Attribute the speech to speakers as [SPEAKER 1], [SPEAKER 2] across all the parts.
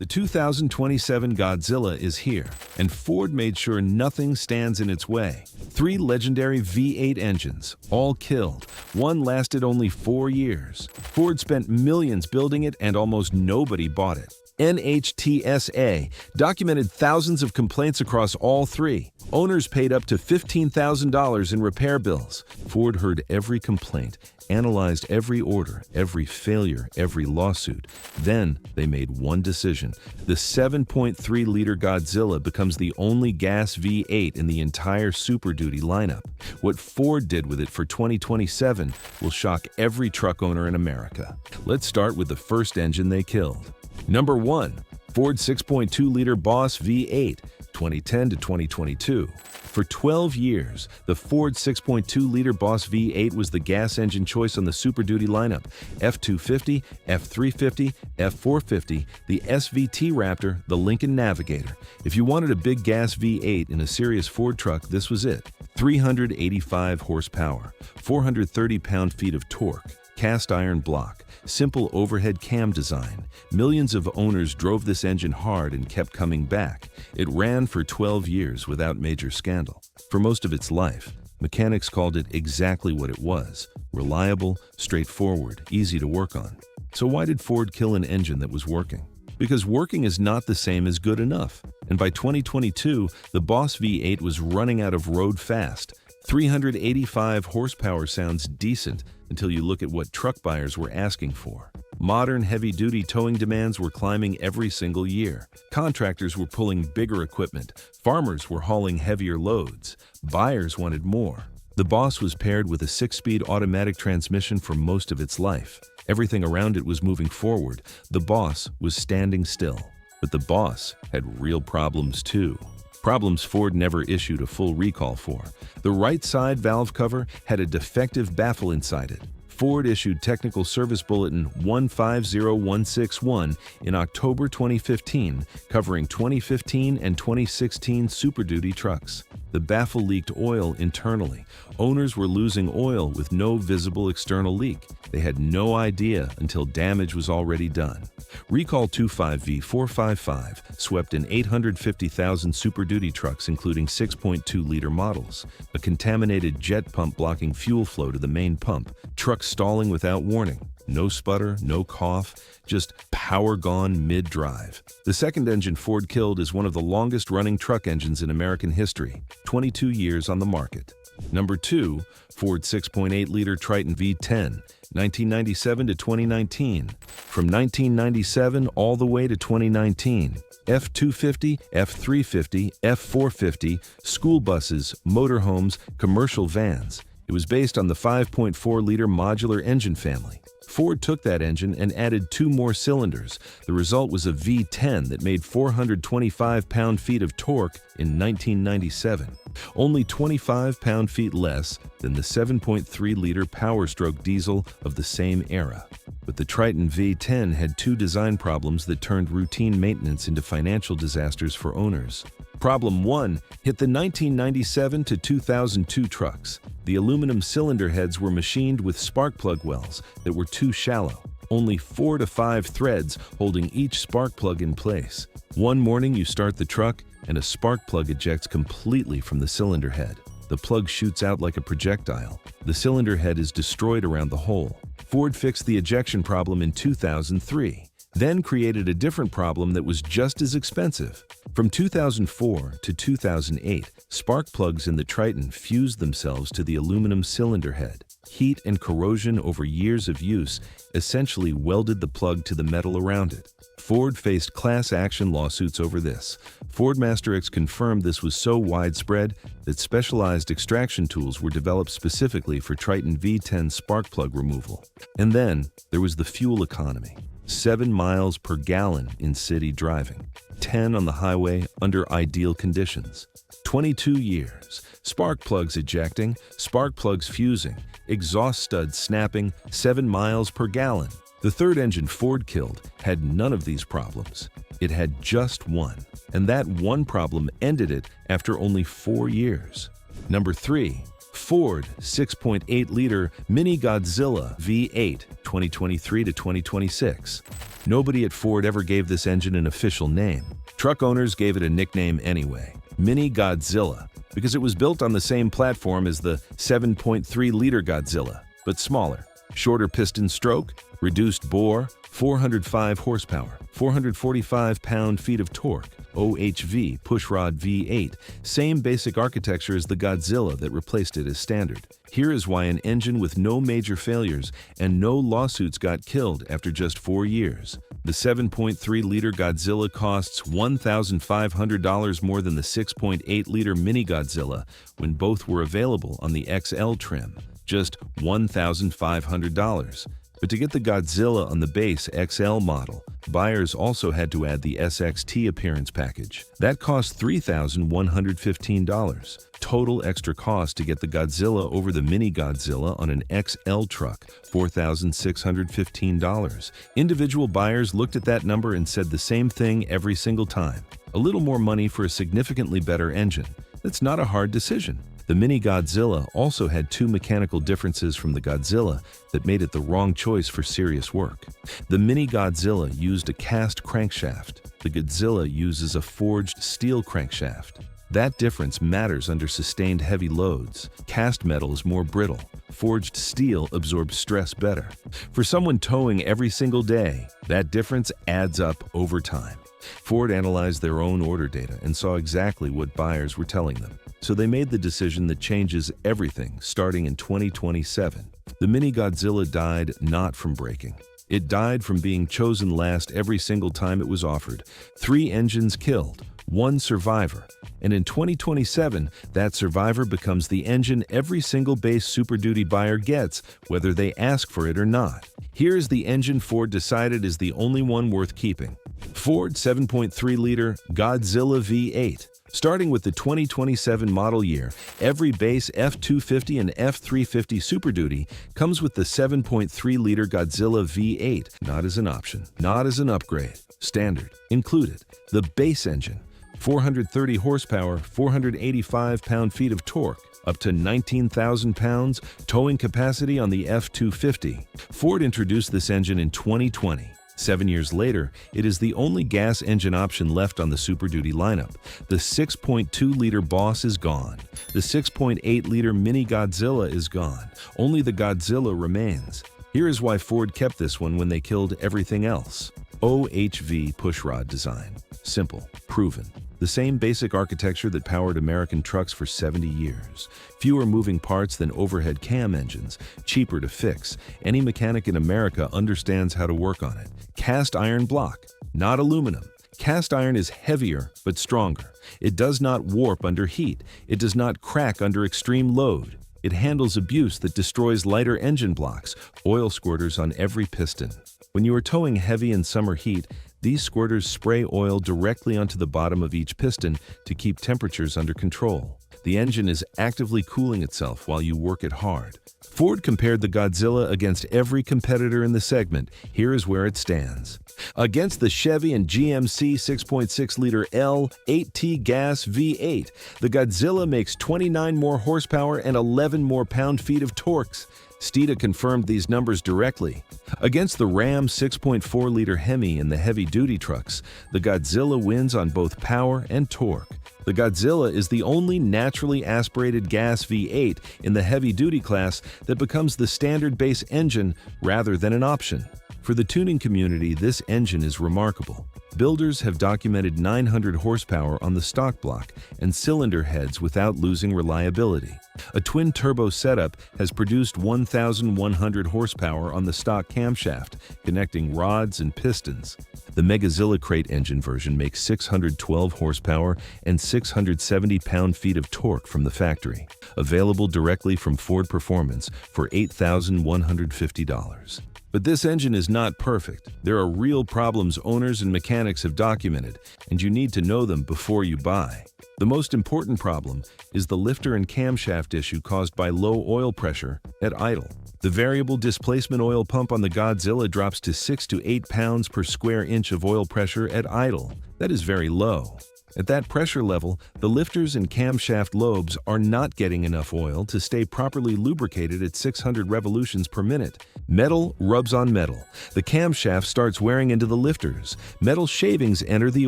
[SPEAKER 1] The 2027 Godzilla is here, and Ford made sure nothing stands in its way. 3 legendary V8 engines, all killed. One lasted only 4 years. Ford spent millions building it and almost nobody bought it. NHTSA documented thousands of complaints across all 3. Owners paid up to $15,000 in repair bills. Ford heard every complaint, analyzed every order, every failure, every lawsuit. Then they made one decision. The 7.3-liter Godzilla becomes the only gas V8 in the entire Super Duty lineup. What Ford did with it for 2027 will shock every truck owner in America. Let's start with the first engine they killed. Number 1. Ford 6.2-liter Boss V8, 2010 to 2022. For 12 years, the Ford 6.2-liter Boss V8 was the gas engine choice on the Super Duty lineup. F250, F350, F450, the SVT Raptor, the Lincoln Navigator. If you wanted a big gas V8 in a serious Ford truck, this was it. 385 horsepower, 430 pound-feet of torque, cast iron block, simple overhead cam design. Millions of owners drove this engine hard and kept coming back. It ran for 12 years without major scandal. For most of its life, mechanics called it exactly what it was: reliable, straightforward, easy to work on. So why did Ford kill an engine that was working? Because working is not the same as good enough. And by 2022, the Boss V8 was running out of road fast. 385 horsepower sounds decent until you look at what truck buyers were asking for. Modern heavy-duty towing demands were climbing every single year. Contractors were pulling bigger equipment. Farmers were hauling heavier loads. Buyers wanted more. The Boss was paired with a 6-speed automatic transmission for most of its life. Everything around it was moving forward. The Boss was standing still. But the Boss had real problems too. Problems Ford never issued a full recall for. The right side valve cover had a defective baffle inside it. Ford issued Technical Service Bulletin 150161 in October 2015, covering 2015 and 2016 Super Duty trucks. The baffle leaked oil internally. Owners were losing oil with no visible external leak. They had no idea until damage was already done. Recall 25V455 swept in 850,000 Super Duty trucks, including 6.2-liter models. A contaminated jet pump blocking fuel flow to the main pump. Trucks stalling without warning. No sputter, no cough, just power gone mid-drive. The second engine Ford killed is one of the longest-running truck engines in American history, 22 years on the market. Number 2, Ford 6.8-liter Triton V10, 1997 to 2019. From 1997 all the way to 2019, F250, F350, F450, school buses, motorhomes, commercial vans. It was based on the 5.4-liter modular engine family. Ford took that engine and added 2 more cylinders. The result was a V10 that made 425 pound-feet of torque in 1997, only 25 pound-feet less than the 7.3-liter Power-Stroke diesel of the same era. But the Triton V10 had 2 design problems that turned routine maintenance into financial disasters for owners. Problem 1 hit the 1997 to 2002 trucks. The aluminum cylinder heads were machined with spark plug wells that were too shallow, only 4 to 5 threads holding each spark plug in place. One morning you start the truck and a spark plug ejects completely from the cylinder head. The plug shoots out like a projectile. The cylinder head is destroyed around the hole. Ford fixed the ejection problem in 2003. Then created a different problem that was just as expensive. From 2004 to 2008, spark plugs in the Triton fused themselves to the aluminum cylinder head. Heat and corrosion over years of use essentially welded the plug to the metal around it. Ford faced class action lawsuits over this. Ford Master X confirmed this was so widespread that specialized extraction tools were developed specifically for Triton V10 spark plug removal. And then there was the fuel economy. 7 miles per gallon in city driving, 10 on the highway under ideal conditions. 22 years, spark plugs ejecting, spark plugs fusing, exhaust studs snapping, 7 miles per gallon. The third engine Ford killed had none of these problems. It had just one, and that one problem ended it after only 4 years. Number 3. Ford 6.8-liter Mini Godzilla V8, 2023 to 2026. Nobody at Ford ever gave this engine an official name. Truck owners gave it a nickname anyway, Mini Godzilla, because it was built on the same platform as the 7.3L Godzilla, but smaller. Shorter piston stroke, reduced bore, 405 horsepower, 445 pound-feet of torque, OHV pushrod V8, same basic architecture as the Godzilla that replaced it as standard. Here is why an engine with no major failures and no lawsuits got killed after just 4 years. The 7.3L Godzilla costs $1,500 more than the 6.8L Mini Godzilla when both were available on the XL trim, just $1,500. But to get the Godzilla on the base XL model, buyers also had to add the SXT appearance package. That cost $3,115. Total extra cost to get the Godzilla over the Mini Godzilla on an XL truck, $4,615. Individual buyers looked at that number and said the same thing every single time. A little more money for a significantly better engine. That's not a hard decision. The Mini Godzilla also had 2 mechanical differences from the Godzilla that made it the wrong choice for serious work. The Mini Godzilla used a cast crankshaft. The Godzilla uses a forged steel crankshaft. That difference matters under sustained heavy loads. Cast metal is more brittle. Forged steel absorbs stress better. For someone towing every single day, that difference adds up over time. Ford analyzed their own order data and saw exactly what buyers were telling them. So they made the decision that changes everything starting in 2027. The Mini Godzilla died not from breaking. It died from being chosen last every single time it was offered. 3 engines killed, 1 survivor. And in 2027, that survivor becomes the engine every single base Super Duty buyer gets, whether they ask for it or not. Here's the engine Ford decided is the only one worth keeping. Ford 7.3L Godzilla V8. Starting with the 2027 model year, every base F250 and F350 Super Duty comes with the 7.3L Godzilla V8, not as an option, not as an upgrade, standard, included. The base engine, 430 horsepower, 485 pound-feet of torque, up to 19,000 pounds, towing capacity on the F250. Ford introduced this engine in 2020. 7 years later, it is the only gas engine option left on the Super Duty lineup. The 6.2L Boss is gone. The 6.8L Mini Godzilla is gone. Only the Godzilla remains. Here is why Ford kept this one when they killed everything else. OHV pushrod design. Simple, proven. The same basic architecture that powered American trucks for 70 years. Fewer moving parts than overhead cam engines, cheaper to fix. Any mechanic in America understands how to work on it. Cast iron block, not aluminum. Cast iron is heavier but stronger. It does not warp under heat. It does not crack under extreme load. It handles abuse that destroys lighter engine blocks, oil squirters on every piston. When you are towing heavy in summer heat, these squirters spray oil directly onto the bottom of each piston to keep temperatures under control. The engine is actively cooling itself while you work it hard. Ford compared the Godzilla against every competitor in the segment. Here is where it stands. Against the Chevy and GMC 6.6L L8T gas V8, the Godzilla makes 29 more horsepower and 11 more pound-feet of torques. Steeda confirmed these numbers directly. Against the Ram 6.4L HEMI in the heavy-duty trucks, the Godzilla wins on both power and torque. The Godzilla is the only naturally aspirated gas V8 in the heavy-duty class that becomes the standard base engine rather than an option. For the tuning community, this engine is remarkable. Builders have documented 900 horsepower on the stock block and cylinder heads without losing reliability. A twin-turbo setup has produced 1,100 horsepower on the stock camshaft, connecting rods and pistons. The Megazilla crate engine version makes 612 horsepower and 670 pound-feet of torque from the factory, available directly from Ford Performance for $8,150. But this engine is not perfect. There are real problems owners and mechanics have documented, and you need to know them before you buy. The most important problem is the lifter and camshaft issue caused by low oil pressure at idle. The variable displacement oil pump on the Godzilla drops to 6 to 8 pounds per square inch of oil pressure at idle. That is very low. At that pressure level, the lifters and camshaft lobes are not getting enough oil to stay properly lubricated at 600 revolutions per minute. Metal rubs on metal. The camshaft starts wearing into the lifters. Metal shavings enter the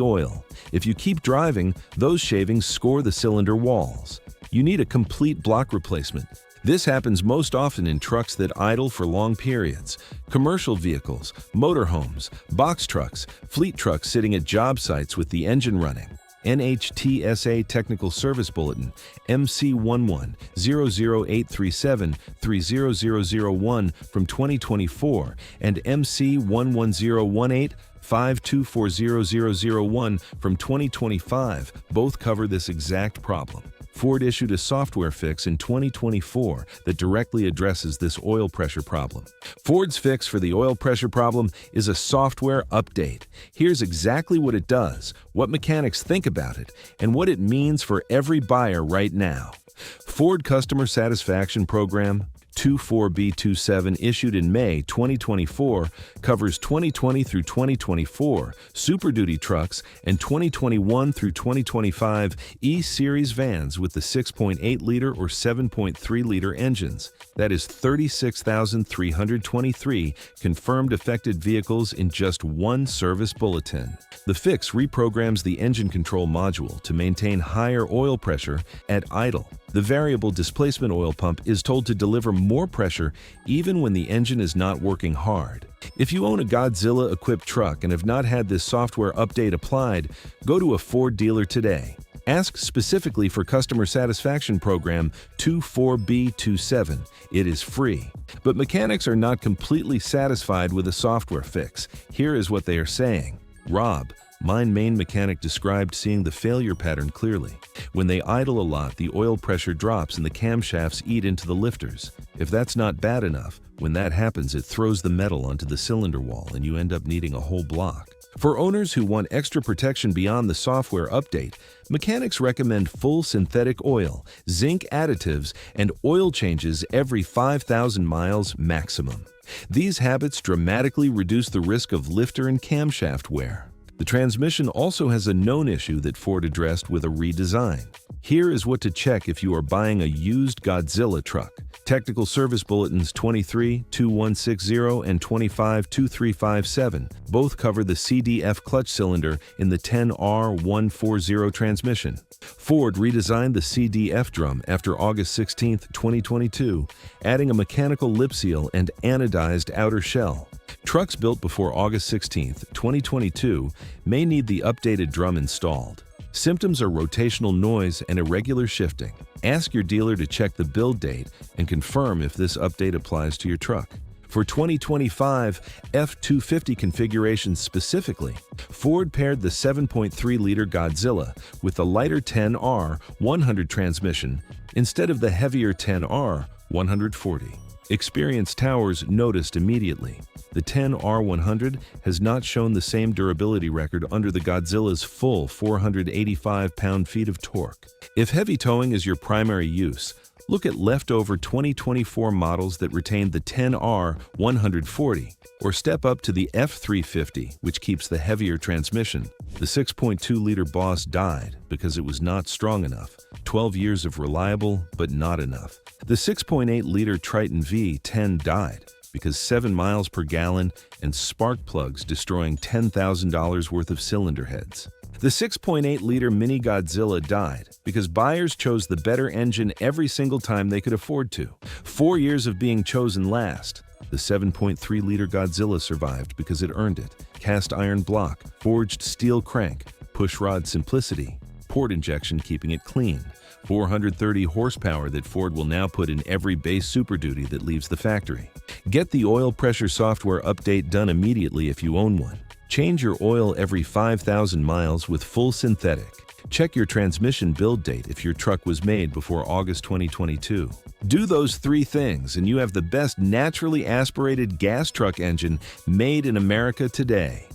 [SPEAKER 1] oil. If you keep driving, those shavings score the cylinder walls. You need a complete block replacement. This happens most often in trucks that idle for long periods. Commercial vehicles, motorhomes, box trucks, fleet trucks sitting at job sites with the engine running. NHTSA Technical Service Bulletin MC11-00837-30001 from 2024 and MC11-018-52400001 from 2025 both cover this exact problem. Ford issued a software fix in 2024 that directly addresses this oil pressure problem. Ford's fix for the oil pressure problem is a software update. Here's exactly what it does, what mechanics think about it, and what it means for every buyer right now. Ford Customer Satisfaction Program 24B27 issued in May 2024 covers 2020 through 2024 Super Duty trucks and 2021 through 2025 E-Series vans with the 6.8-liter or 7.3-liter engines. That is 36,323 confirmed affected vehicles in just one service bulletin. The fix reprograms the engine control module to maintain higher oil pressure at idle. The variable displacement oil pump is told to deliver more pressure even when the engine is not working hard. If you own a Godzilla-equipped truck and have not had this software update applied, go to a Ford dealer today. Ask specifically for Customer Satisfaction Program 24B27. It is free. But mechanics are not completely satisfied with a software fix. Here is what they are saying. Rob, my main mechanic, described seeing the failure pattern clearly. When they idle a lot, the oil pressure drops and the camshafts eat into the lifters. If that's not bad enough, when that happens, it throws the metal onto the cylinder wall and you end up needing a whole block. For owners who want extra protection beyond the software update, mechanics recommend full synthetic oil, zinc additives, and oil changes every 5,000 miles maximum. These habits dramatically reduce the risk of lifter and camshaft wear. The transmission also has a known issue that Ford addressed with a redesign. Here is what to check if you are buying a used Godzilla truck. Technical Service Bulletins 23-2160 and 25-2357 both cover the CDF clutch cylinder in the 10R140 transmission. Ford redesigned the CDF drum after August 16, 2022, adding a mechanical lip seal and anodized outer shell. Trucks built before August 16, 2022 may need the updated drum installed. Symptoms are rotational noise and irregular shifting. Ask your dealer to check the build date and confirm if this update applies to your truck. For 2025 F-250 configurations specifically, Ford paired the 7.3-liter Godzilla with the lighter 10R100 transmission instead of the heavier 10R140. Experienced towers noticed immediately. The 10R100 has not shown the same durability record under the Godzilla's full 485 pound-feet of torque. If heavy towing is your primary use, look at leftover 2024 models that retain the 10R140, or step up to the F350, which keeps the heavier transmission. The 6.2-liter Boss died because it was not strong enough. 12 years of reliable, but not enough. The 6.8-liter Triton V10 died because 7 miles per gallon and spark plugs destroying $10,000 worth of cylinder heads. The 6.8-liter Mini Godzilla died because buyers chose the better engine every single time they could afford to. 4 years of being chosen last. The 7.3-liter Godzilla survived because it earned it. Cast iron block, forged steel crank, pushrod simplicity, port injection keeping it clean, 430 horsepower that Ford will now put in every base Super Duty that leaves the factory. Get the oil pressure software update done immediately if you own one. Change your oil every 5,000 miles with full synthetic. Check your transmission build date if your truck was made before August 2022. Do those 3 things and you have the best naturally aspirated gas truck engine made in America today.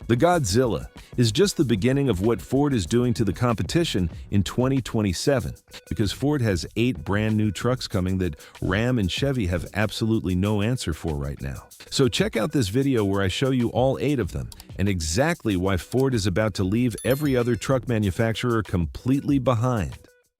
[SPEAKER 1] The Godzilla is just the beginning of what Ford is doing to the competition in 2027, because Ford has 8 brand new trucks coming that Ram and Chevy have absolutely no answer for right now. So check out this video where I show you all 8 of them and exactly why Ford is about to leave every other truck manufacturer completely behind.